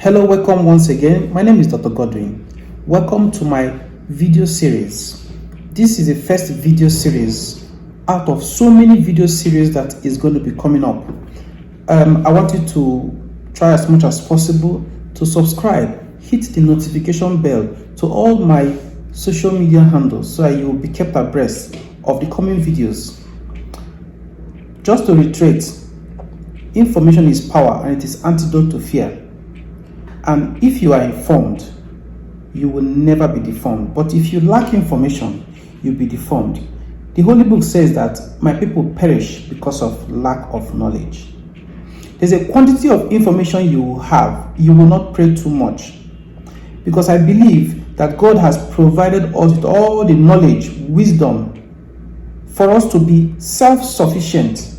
Hello, welcome once again. My name is Dr. Godwin. Welcome to my video series. This is the first video series out of so many video series that is going to be coming up. I want you to try as much as possible to subscribe, hit the notification bell to all my social media handles so that you will be kept abreast of the coming videos. Just to reiterate, information is power and it is antidote to fear. And if you are informed, you will never be deformed. But if you lack information, you'll be deformed. The Holy Book says that my people perish because of lack of knowledge. There's a quantity of information you will have. You will not pray too much. Because I believe that God has provided us with all the knowledge, wisdom, for us to be self-sufficient.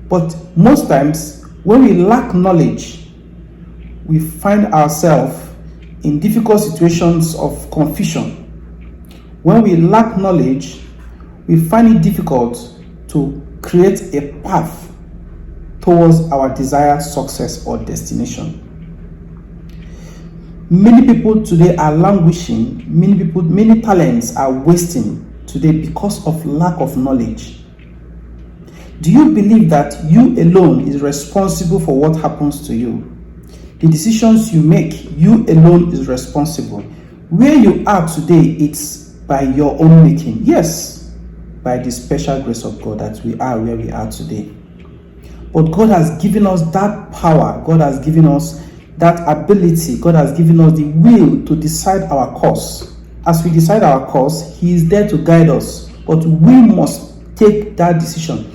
But most times, when we lack knowledge, we find ourselves in difficult situations of confusion. When we lack knowledge, we find it difficult to create a path towards our desired success or destination. Many people today are languishing, many talents are wasting today because of lack of knowledge. Do you believe that you alone is responsible for what happens to you? The decisions you make, you alone is responsible. Where you are today, it's by your own making. Yes, by the special grace of God that we are where we are today. But God has given us that power. God has given us that ability. God has given us the will to decide our course. As we decide our course, He is there to guide us. But we must take that decision.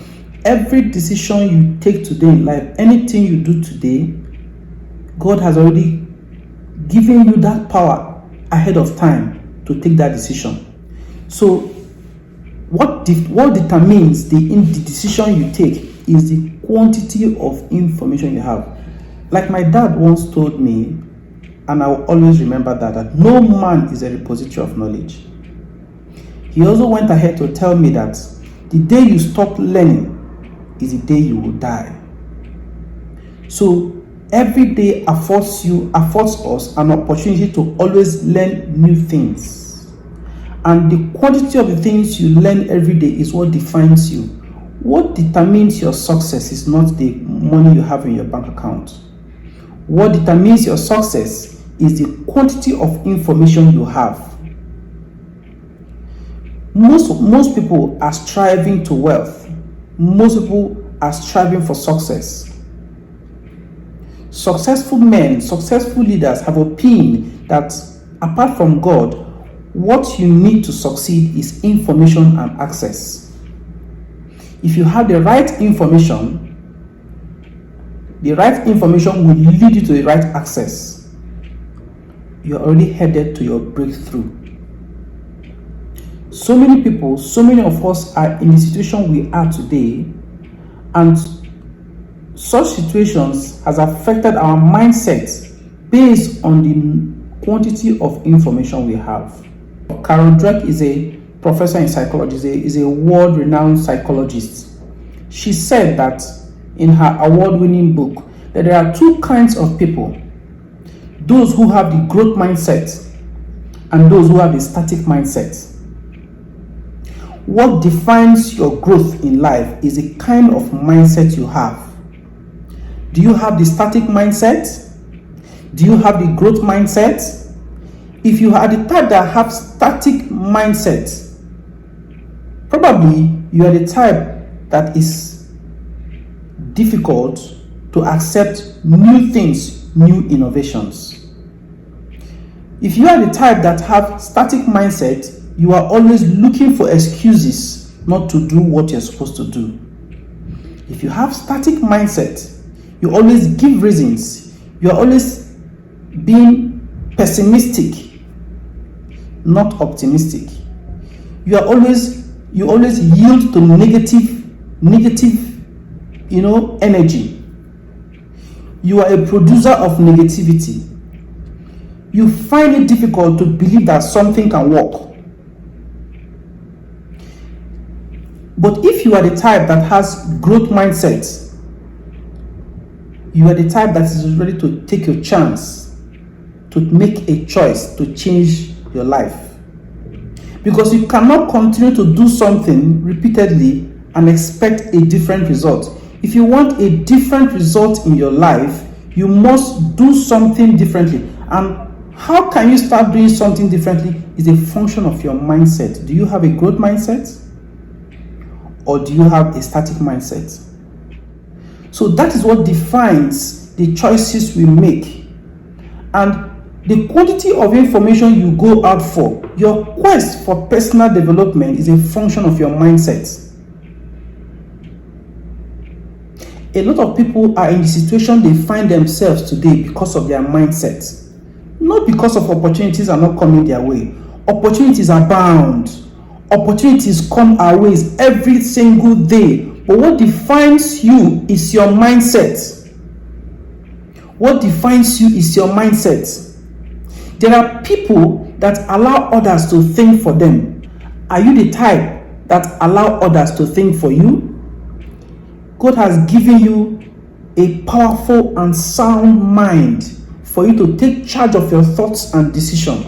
Every decision you take today in life, anything you do today, God has already given you that power ahead of time to take that decision. So what determines the decision you take is the quantity of information you have. Like my dad once told me, and I will always remember that no man is a repository of knowledge. He also went ahead to tell me that the day you stop learning is the day you will die. So every day affords us an opportunity to always learn new things. And the quantity of the things you learn every day is what defines you. What determines your success is not the money you have in your bank account. What determines your success is the quantity of information you have. Most people are striving to wealth. Most people are striving for success. Successful men, successful leaders have opined that apart from God, what you need to succeed is information and access. If you have the right information will lead you to the right access. You're already headed to your breakthrough. So many people, so many of us are in the situation we are today, and such situations has affected our mindset based on the quantity of information we have. Carol Dweck is a professor in psychology, is a world-renowned psychologist. She said that in her award-winning book that there are two kinds of people: those who have the growth mindset and those who have the static mindset. What defines your growth in life is the kind of mindset you have. Do you have the static mindset? Do you have the growth mindset? If you are the type that have static mindset, probably you are the type that is difficult to accept new things, new innovations. If you are the type that have static mindset, you are always looking for excuses not to do what you're supposed to do. If you have static mindset, you always give reasons. You are always being pessimistic, not optimistic. You always yield to negative, energy. You are a producer of negativity. You find it difficult to believe that something can work. But if you are the type that has growth mindset, you are the type that is ready to take your chance, to make a choice to change your life. Because you cannot continue to do something repeatedly and expect a different result. If you want a different result in your life, you must do something differently. And how can you start doing something differently is a function of your mindset. Do you have a growth mindset? Or do you have a static mindset? So that is what defines the choices we make. And the quantity of information you go out for, your quest for personal development is a function of your mindset. A lot of people are in the situation they find themselves today because of their mindset. Not because of opportunities are not coming their way. Opportunities are bound. Opportunities come our ways every single day. But what defines you is your mindset. What defines you is your mindset. There are people that allow others to think for them. Are you the type that allow others to think for you? God has given you a powerful and sound mind for you to take charge of your thoughts and decisions.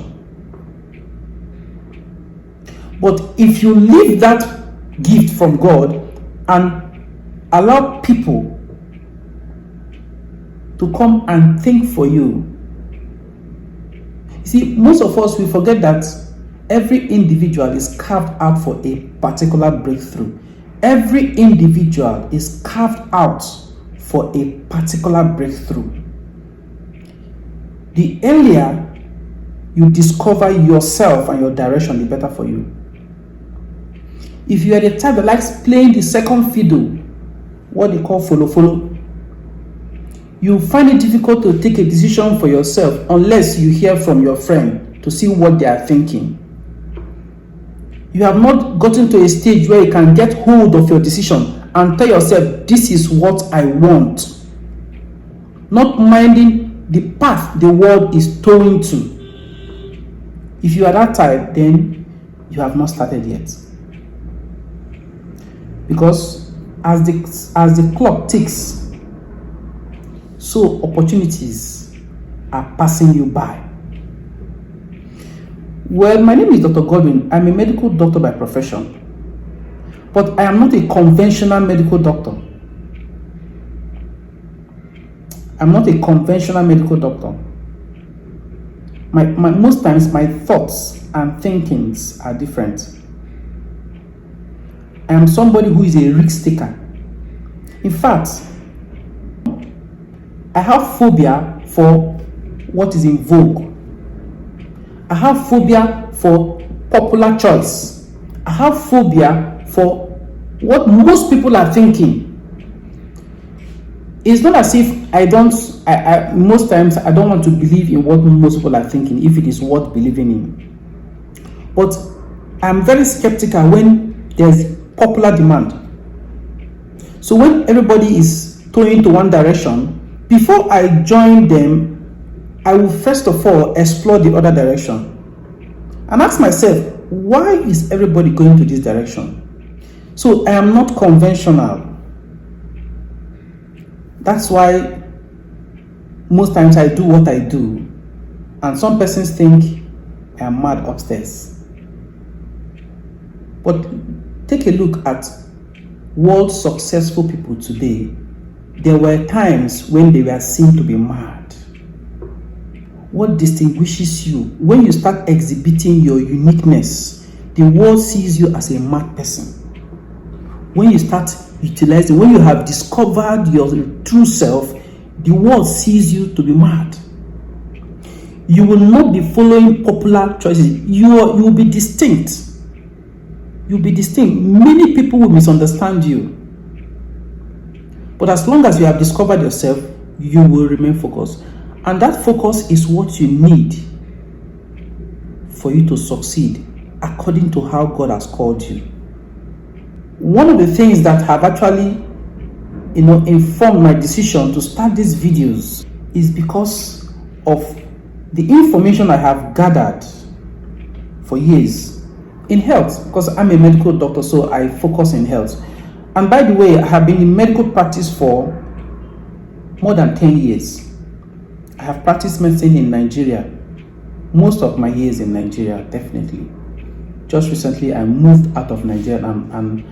But if you leave that gift from God and allow people to come and think for you, see, most of us, we forget that every individual is carved out for a particular breakthrough. Every individual is carved out for a particular breakthrough. The earlier you discover yourself and your direction, the better for you. If you are the type that likes playing the second fiddle, what they call follow, you find it difficult to take a decision for yourself unless you hear from your friend to see what they are thinking. You have not gotten to a stage where you can get hold of your decision and tell yourself, this is what I want. Not minding the path the world is towing to. If you are that type, then you have not started yet. Because as the clock ticks, so opportunities are passing you by. Well, my name is Dr. Godwin. I'm a medical doctor by profession. But I am not a conventional medical doctor. I'm not a conventional medical doctor. Most times my thoughts and thinkings are different. I am somebody who is a risk taker. In fact, I have phobia for what is in vogue. I have phobia for popular choice. I have phobia for what most people are thinking. It's not as if most times I don't want to believe in what most people are thinking if it is worth believing in. But I'm very skeptical when there's popular demand. So when everybody is towing to one direction, before I join them, I will first of all explore the other direction and ask myself, why is everybody going to this direction? So I am not conventional. That's why most times I do what I do, and some persons think I am mad upstairs. But take a look at world successful people today. There were times when they were seen to be mad. What distinguishes you? When you start exhibiting your uniqueness, the world sees you as a mad person. When you start utilizing, when you have discovered your true self, the world sees you to be mad. You will not be following popular choices. You will be distinct. You'll be distinct. Many people will misunderstand you. But as long as you have discovered yourself, you will remain focused. And that focus is what you need for you to succeed according to how God has called you. One of the things that have actually, informed my decision to start these videos is because of the information I have gathered for years in health, because I'm a medical doctor, so I focus in health. And by the way, I have been in medical practice for more than 10 years. I have practiced medicine in Nigeria. Most of my years in Nigeria, definitely. Just recently, I moved out of Nigeria and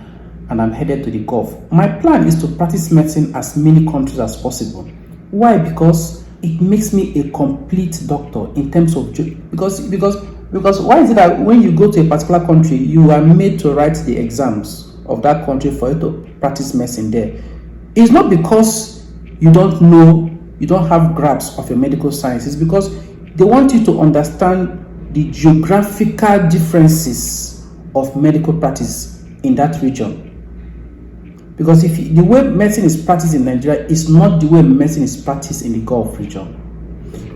I'm headed to the Gulf. My plan is to practice medicine as many countries as possible. Why? Because it makes me a complete doctor in terms of because why is it that when you go to a particular country, you are made to write the exams of that country for you to practice medicine there? It's not because you don't know, you don't have grasp of your medical science. It's because they want you to understand the geographical differences of medical practice in that region. Because if the way medicine is practiced in Nigeria is not the way medicine is practiced in the Gulf region.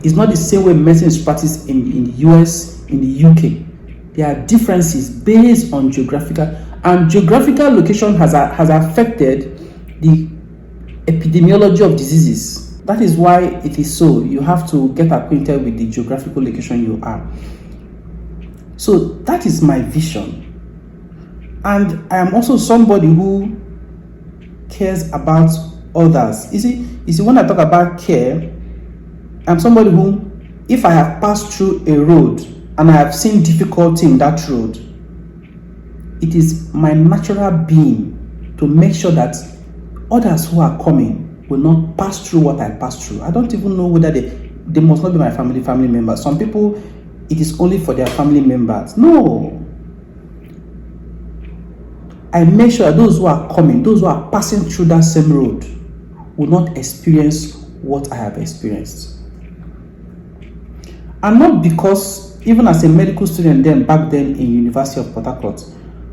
It's not the same way medicine is practiced in the US, in the UK. There are differences based on geographical, and geographical location has affected the epidemiology of diseases. That is why it is so. You have to get acquainted with the geographical location you are. So that is my vision. And I am also somebody who cares about others. You see, when I talk about care, I'm somebody who, if I have passed through a road and I have seen difficulty in that road, it is my natural being to make sure that others who are coming will not pass through what I passed through. I don't even know whether they must not be my family members. Some people, it is only for their family members. No. I make sure that those who are coming, those who are passing through that same road, will not experience what I have experienced. And not because, even as a medical student back then in University of Port Harcourt,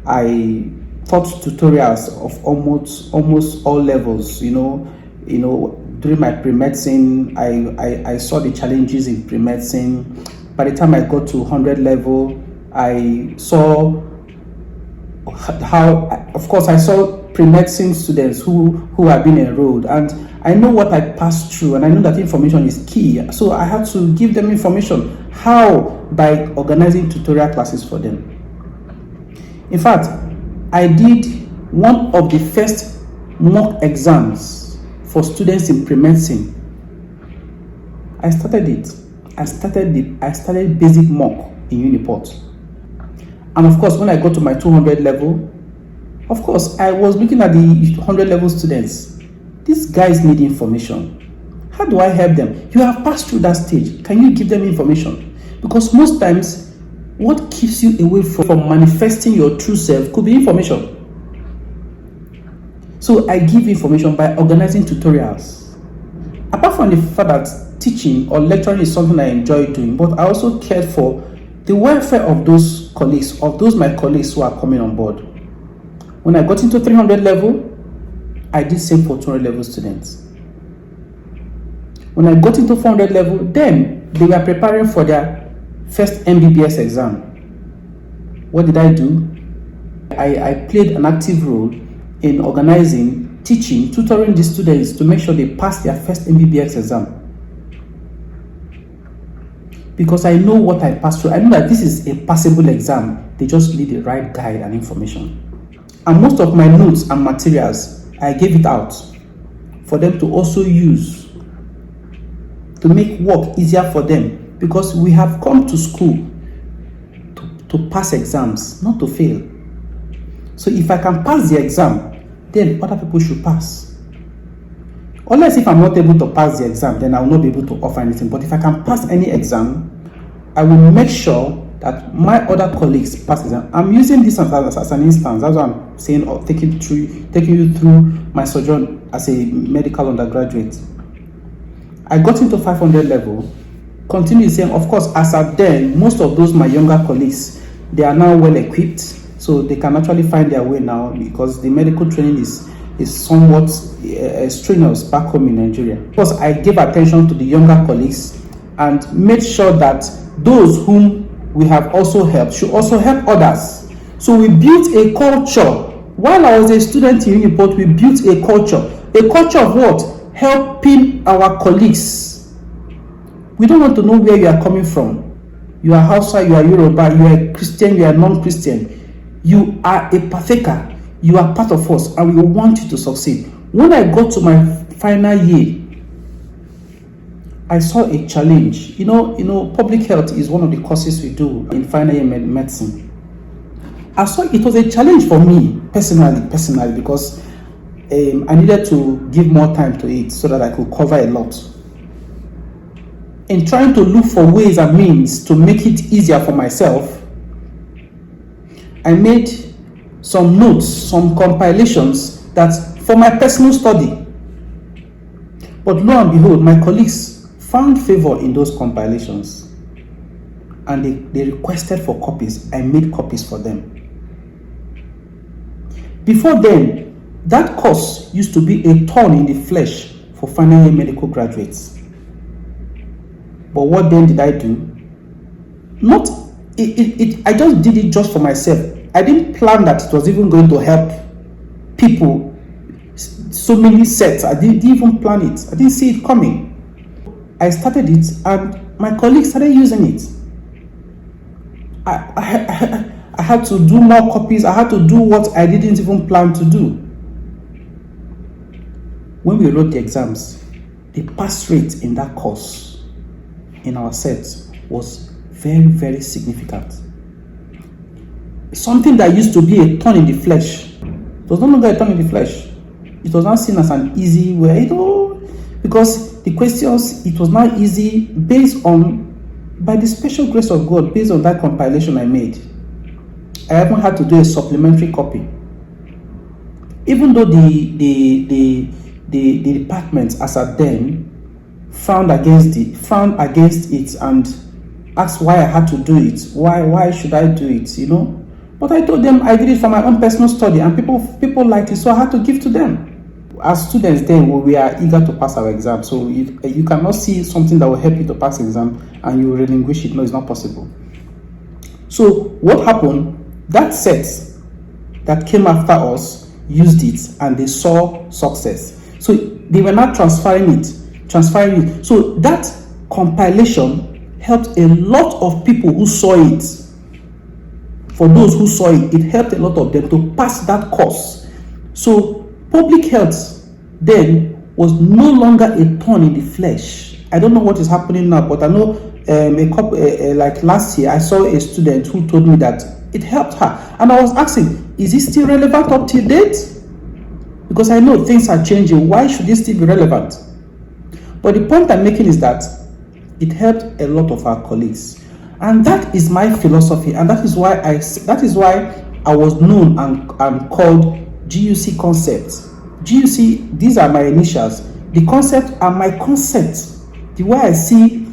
I taught tutorials of almost all levels. During my pre-medicine, I saw the challenges in pre-medicine. By the time I got to 100 level, I saw how, of course, I saw pre-medicine students who have been enrolled, and I know what I passed through, and I know that information is key. So I had to give them information. How? By organizing tutorial classes for them. In fact, I did one of the first mock exams for students in pre-medicine. I started it. I started basic mock in Uniport. And of course, when I got to my 200 level, of course, I was looking at the 100 level students. These guys need information. How do I help them? You have passed through that stage. Can you give them information? Because most times, what keeps you away from manifesting your true self could be information. So I give information by organizing tutorials. Apart from the fact that teaching or lecturing is something I enjoy doing, but I also cared for the welfare of those colleagues, my colleagues who are coming on board. When I got into 300 level, I did same for 200 level students. When I got into 400 level, then they were preparing for their first MBBS exam. What did I do? I played an active role in organizing, teaching, tutoring the students to make sure they pass their first MBBS exam. Because I know what I passed through. I know that this is a passable exam. They just need the right guide and information. And most of my notes and materials, I gave it out for them to also use to make work easier for them. Because we have come to school to pass exams, not to fail. So if I can pass the exam, then other people should pass. Unless if I'm not able to pass the exam, then I will not be able to offer anything. But if I can pass any exam, I will make sure that my other colleagues pass the exam. I'm using this as an instance. That's what I'm saying, or taking you through my sojourn as a medical undergraduate. I got into 500 level, continued saying, of course, as at then, most of those my younger colleagues, they are now well equipped, so they can actually find their way now because the medical training is somewhat strenuous back home in Nigeria. Of course, I gave attention to the younger colleagues and made sure that those whom we have also helped should also help others. So we built a culture. While I was a student in Uniport, we built a culture. A culture of what? Helping our colleagues. We don't want to know where you are coming from. You are Hausa, you are Yoruba, you are a Christian, you are non-Christian. You are a partaker. You are part of us, and we want you to succeed. When I got to my final year, I saw a challenge. Public health is one of the courses we do in final year medicine. I saw it was a challenge for me personally, because I needed to give more time to it so that I could cover a lot. In trying to look for ways and means to make it easier for myself, I made some notes, some compilations that for my personal study. But lo and behold, my colleagues found favor in those compilations, and they requested for copies. I made copies for them. Before then, that course used to be a thorn in the flesh for final year medical graduates. But what then did I do? I just did it just for myself. I didn't plan that it was even going to help people. So many sets. I didn't even plan it. I didn't see it coming. I started it, and my colleagues started using it. I had to do more copies. I had to do what I didn't even plan to do. When we wrote the exams, the pass rate in that course, in our sets, was very, very significant. Something that used to be a thorn in the flesh, it was no longer a thorn in the flesh. It was now seen as an easy way, because the questions, it was now easy by the special grace of God, based on that compilation I made. I even had to do a supplementary copy. Even though the department as at then frowned against it and asked why I had to do it. Why should I do it? But I told them I did it for my own personal study, and people liked it, so I had to give to them. As students then, we are eager to pass our exam, so you cannot see something that will help you to pass the exam and you relinquish it. No, it's not possible. So what happened? That set that came after us used it, and they saw success. So they were not transferring it. So that compilation helped a lot of people who saw it. For those who saw it, it helped a lot of them to pass that course. So public health then was no longer a thorn in the flesh. I don't know what is happening now, but I know like last year, I saw a student who told me that it helped her. And I was asking, is it still relevant up to date? Because I know things are changing. Why should it still be relevant? But the point I'm making is that it helped a lot of our colleagues. And that is my philosophy. And that is why I was known and called GUC Concepts. GUC, these are my initials. The concept are my concepts. The way I see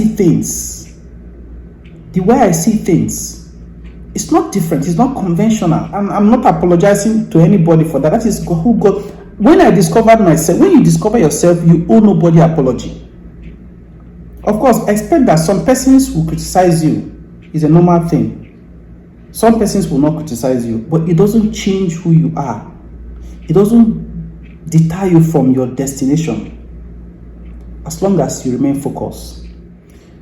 things. It's not different. It's not conventional. I'm not apologizing to anybody for that. That is who God. When I discovered myself, when you discover yourself, you owe nobody apology. Of course, expect that some persons will criticize you. It's a normal thing. Some persons will not criticize you, but it doesn't change who you are. It doesn't deter you from your destination, as long as you remain focused.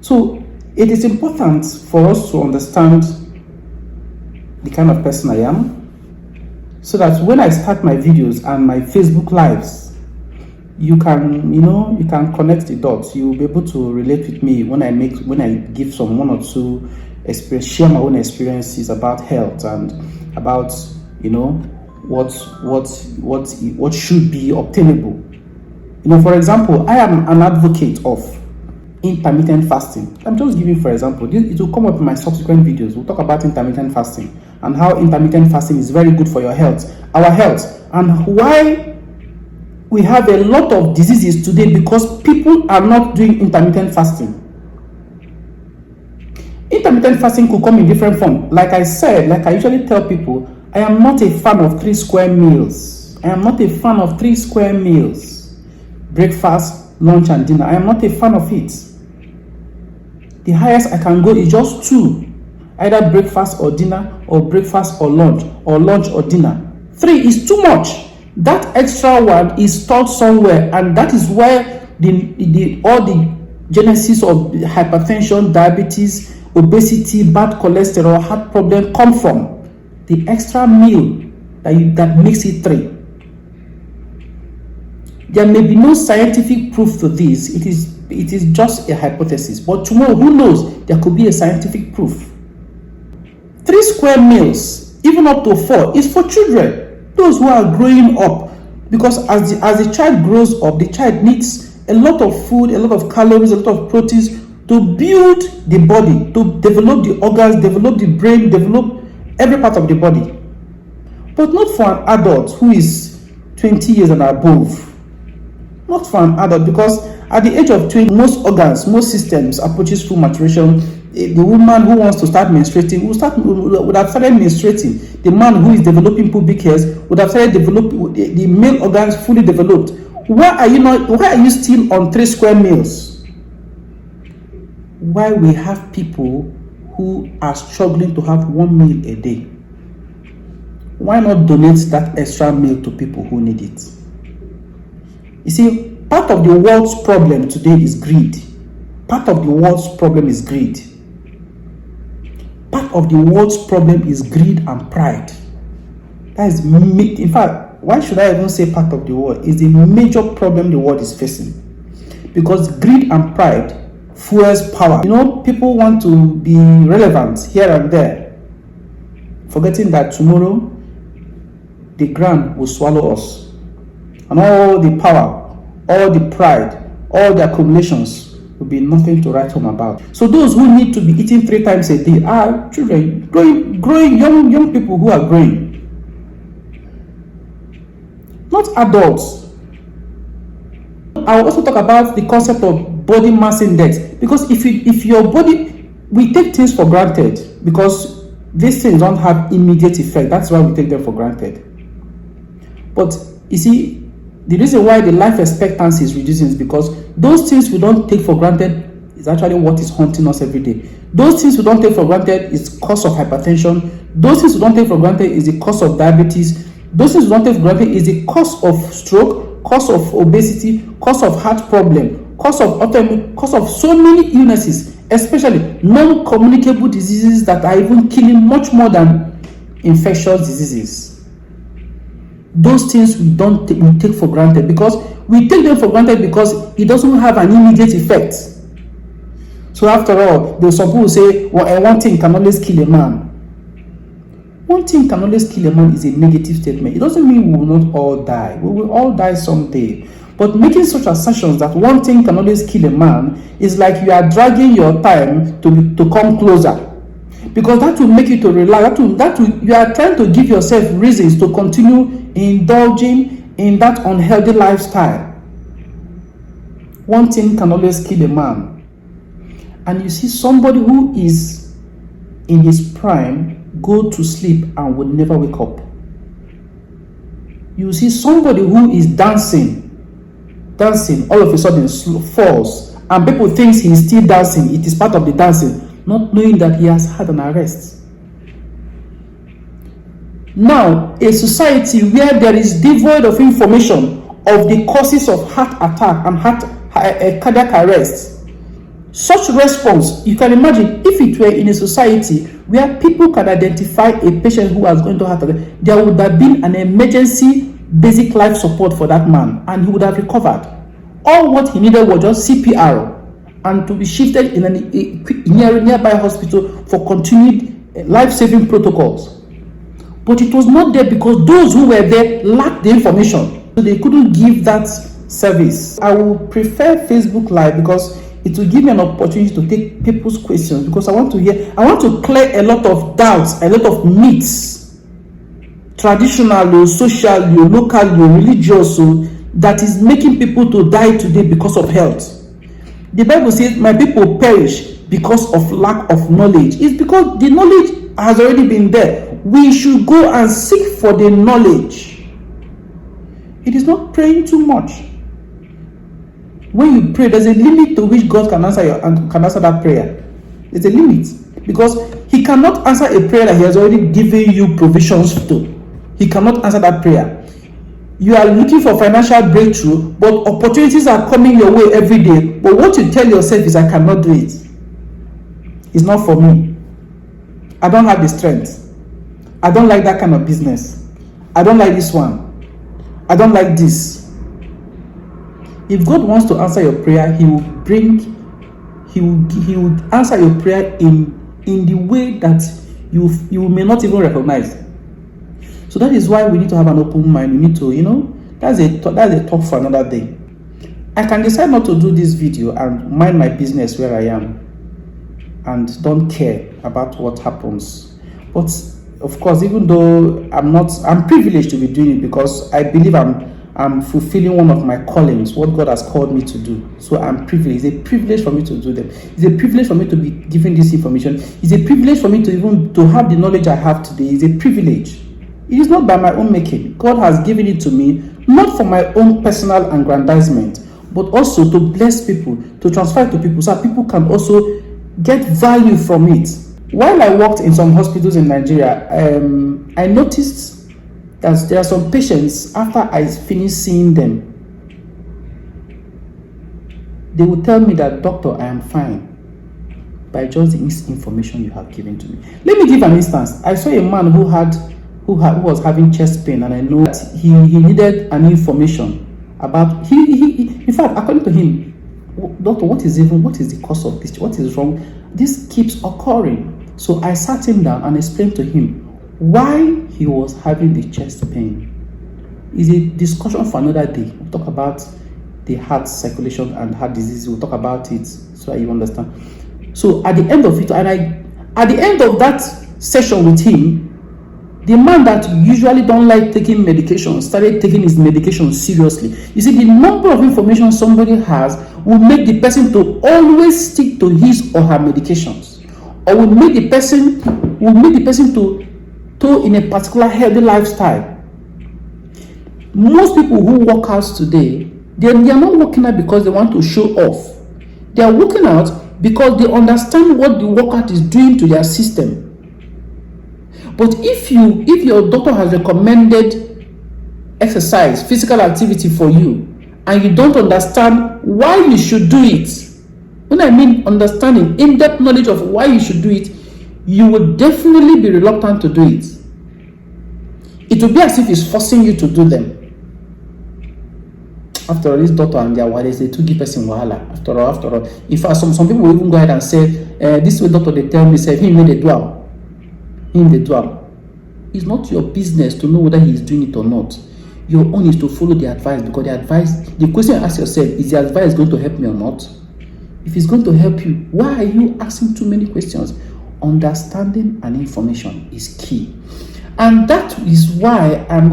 So it is important for us to understand the kind of person I am, so that when I start my videos and my Facebook lives, you can connect the dots. You'll be able to relate with me when I give some one or two experience, share my own experiences about health and about what should be obtainable. For example, I am an advocate of intermittent fasting. I'm just giving for example. It will come up in my subsequent videos. We'll talk about intermittent fasting and how intermittent fasting is very good for your health, our health, and why we have a lot of diseases today because people are not doing intermittent fasting. Intermittent fasting could come in different forms. Like I said, like I usually tell people, I am not a fan of 3 square meals. Breakfast, lunch, and dinner. I am not a fan of it. The highest I can go is just 2. Either breakfast or dinner, or breakfast or lunch or dinner. 3 is too much. That extra one is stored somewhere, and that is where all the genesis of hypertension, diabetes, obesity, bad cholesterol, heart problem come from. The extra meal that makes it 3. There may be no scientific proof to this. It is It is just a hypothesis. But tomorrow, who knows? There could be a scientific proof. 3 square meals, even up to 4, is for children, those who are growing up. Because as the child grows up, the child needs a lot of food, a lot of calories, a lot of proteins to build the body, to develop the organs, develop the brain, develop every part of the body. But not for an adult who is 20 years and above. Not for an adult, because at the age of 20, most organs, most systems approaches full maturation. The woman who wants to start menstruating would have started menstruating. The man who is developing pubic hairs would have started developing, the male organs fully developed. Why are you still on 3 square meals? Why we have people who are struggling to have 1 meal a day? Why not donate that extra meal to people who need it? You see, part of the world's problem today is greed. Part of the world's problem is greed. Part of the world's problem is greed and pride. That is, in fact, why should I even say part of the world? It's a major problem the world is facing. Because greed and pride fuels power. People want to be relevant here and there, forgetting that tomorrow the ground will swallow us. And all the power, all the pride, all the accumulations will be nothing to write home about. So those who need to be eating 3 times a day are children, growing young people who are growing. Not adults. I will also talk about the concept of body mass index, because if your body, we take things for granted because these things don't have immediate effect. That's why we take them for granted. But you see, the reason why the life expectancy is reducing is because those things we don't take for granted is actually what is haunting us every day. Those things we don't take for granted is cause of hypertension. Those things we don't take for granted is the cause of diabetes. Those things we don't take for granted is the cause of stroke, cause of obesity, cause of heart problem, cause of autoimmune, cause of so many illnesses, especially non-communicable diseases that are even killing much more than infectious diseases. Those things we take for granted, because we take them for granted because it doesn't have an immediate effect. So after all, there's some people who say, well, one thing can always kill a man. One thing can always kill a man is a negative statement. It doesn't mean we will not all die. We will all die someday. But making such assertions that one thing can always kill a man is like you are dragging your time to come closer. Because that will make you to rely, you are trying to give yourself reasons to continue indulging in that unhealthy lifestyle. One thing can always kill a man. And you see somebody who is in his prime go to sleep and will never wake up. You see somebody who is dancing, all of a sudden falls, and people think he is still dancing. It is part of the dancing, not knowing that he has had an arrest. Now, a society where there is devoid of information of the causes of heart attack and cardiac arrest, such response, you can imagine if it were in a society where people can identify a patient who has gone to heart attack, there would have been an emergency basic life support for that man, and he would have recovered. All what he needed was just CPR and to be shifted in a nearby hospital for continued life-saving protocols. But it was not there because those who were there lacked the information, so they couldn't give that service. I will prefer Facebook Live because it will give me an opportunity to take people's questions, because I want to clear a lot of doubts, a lot of myths, traditional, social, local, religious, that is making people to die today because of health. The Bible says, my people perish because of lack of knowledge. It's because the knowledge has already been there. We should go and seek for the knowledge. It is not praying too much. When you pray, there's a limit to which God can answer that prayer. There's a limit, because He cannot answer a prayer that He has already given you provisions to. He cannot answer that prayer. You are looking for financial breakthrough, but opportunities are coming your way every day. But what you tell yourself is, I cannot do it. It's not for me. I don't have the strength. I don't like that kind of business. I don't like this one. I don't like this. If God wants to answer your prayer, He will answer your prayer in the way that you may not even recognize. So that is why we need to have an open mind. We need to, that's a talk for another day. I can decide not to do this video and mind my business where I am and don't care about what happens. But of course, even though I'm privileged to be doing it because I believe I'm fulfilling one of my callings, what God has called me to do. So I'm privileged. It's a privilege for me to do them. It's a privilege for me to be given this information. It's a privilege for me to have the knowledge I have today. It's a privilege. It is not by my own making. God has given it to me, not for my own personal aggrandizement, but also to bless people, to transfer it to people, so that people can also get value from it. While I worked in some hospitals in Nigeria, I noticed that there are some patients, after I finished seeing them, they will tell me that, "Doctor, I am fine," by just the information you have given to me. Let me give an instance. I saw a man who was having chest pain, and I know that he needed an information about in fact, according to him, "Doctor, what is the cause of this? What is wrong? This keeps occurring." So I sat him down and explained to him why he was having the chest pain. It's a discussion for another day. We'll talk about the heart circulation and heart disease. We'll talk about it so that you understand. So at the end of it, at the end of that session with him, the man that usually don't like taking medication started taking his medication seriously. You see, the number of information somebody has will make the person to always stick to his or her medications, or will make the person to in a particular healthy lifestyle. Most people who work out today, they are not working out because they want to show off. They are working out because they understand what the workout is doing to their system. But if your doctor has recommended exercise, physical activity for you, and you don't understand why you should do it, when I mean understanding, in-depth knowledge of why you should do it, you will definitely be reluctant to do it. It will be as if it's forcing you to do them. After all, this doctor and their wives, they too give person wahala. After all. In fact, some people will even go ahead and say, this way doctor, they tell me, say, him they do am. It's not your business to know whether he is doing it or not. Your own is to follow the advice, because the question you ask yourself, is the advice going to help me or not? If it's going to help you, why are you asking too many questions? Understanding and information is key. And that is why I'm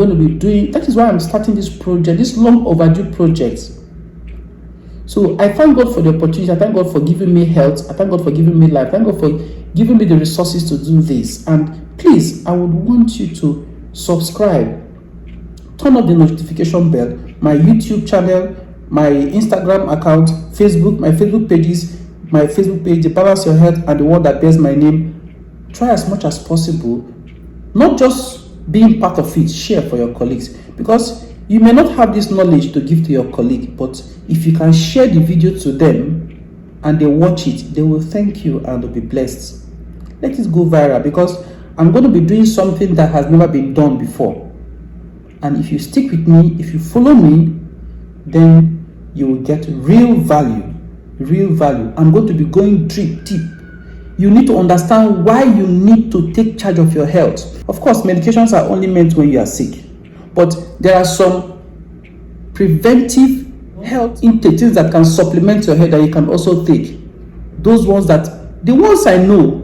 starting this project, this long overdue project. So I thank God for the opportunity. I thank God for giving me health. I thank God for giving me life. I thank God for giving me the resources to do this. And please, I would want you to subscribe, turn on the notification bell, my YouTube channel, my Instagram account, Facebook, my Facebook pages, the Balance Your Health, and the one that bears my name. Try as much as possible, not just being part of it, share for your colleagues, because you may not have this knowledge to give to your colleague, but if you can share the video to them and they watch it, they will thank you and will be blessed. Let it go viral, because I'm going to be doing something that has never been done before. And if you stick with me, if you follow me, then you will get real value. I'm going to be going deep. You need to understand why you need to take charge of your health. Of course, medications are only meant when you are sick, but there are some preventive health intake things that can supplement your health that you can also take. The ones I know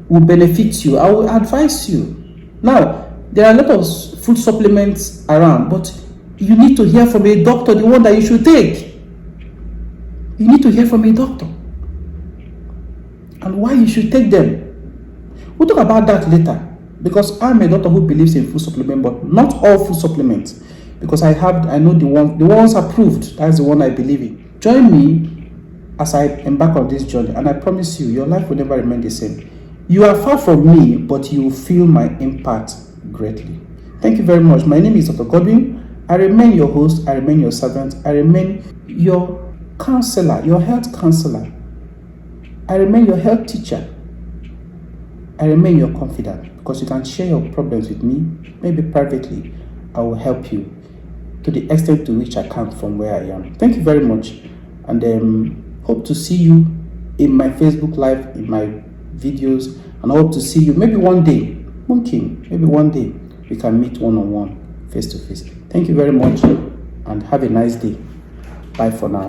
will benefit you. I will advise you. Now, there are a lot of food supplements around, but you need to hear from a doctor the one that you should take. You need to hear from a doctor and why you should take them. We'll talk about that later, because I'm a doctor who believes in food supplement, but not all food supplements, because I know the ones approved. That's the one I believe in. Join me as I embark on this journey, and I promise you, your life will never remain the same. You are far from me, but you will feel my impact greatly. Thank you very much. My name is Dr. Godwin. I remain your host. I remain your servant. I remain your counselor, your health counselor. I remain your health teacher. I remain your confidant, because you can share your problems with me, maybe privately. I will help you. to the extent to which I can from where I am. Thank you very much, and hope to see you in my Facebook Live, in my videos, and I hope to see you maybe one day, maybe one day we can meet one-on-one, face-to-face. Thank you very much, and have a nice day. Bye for now.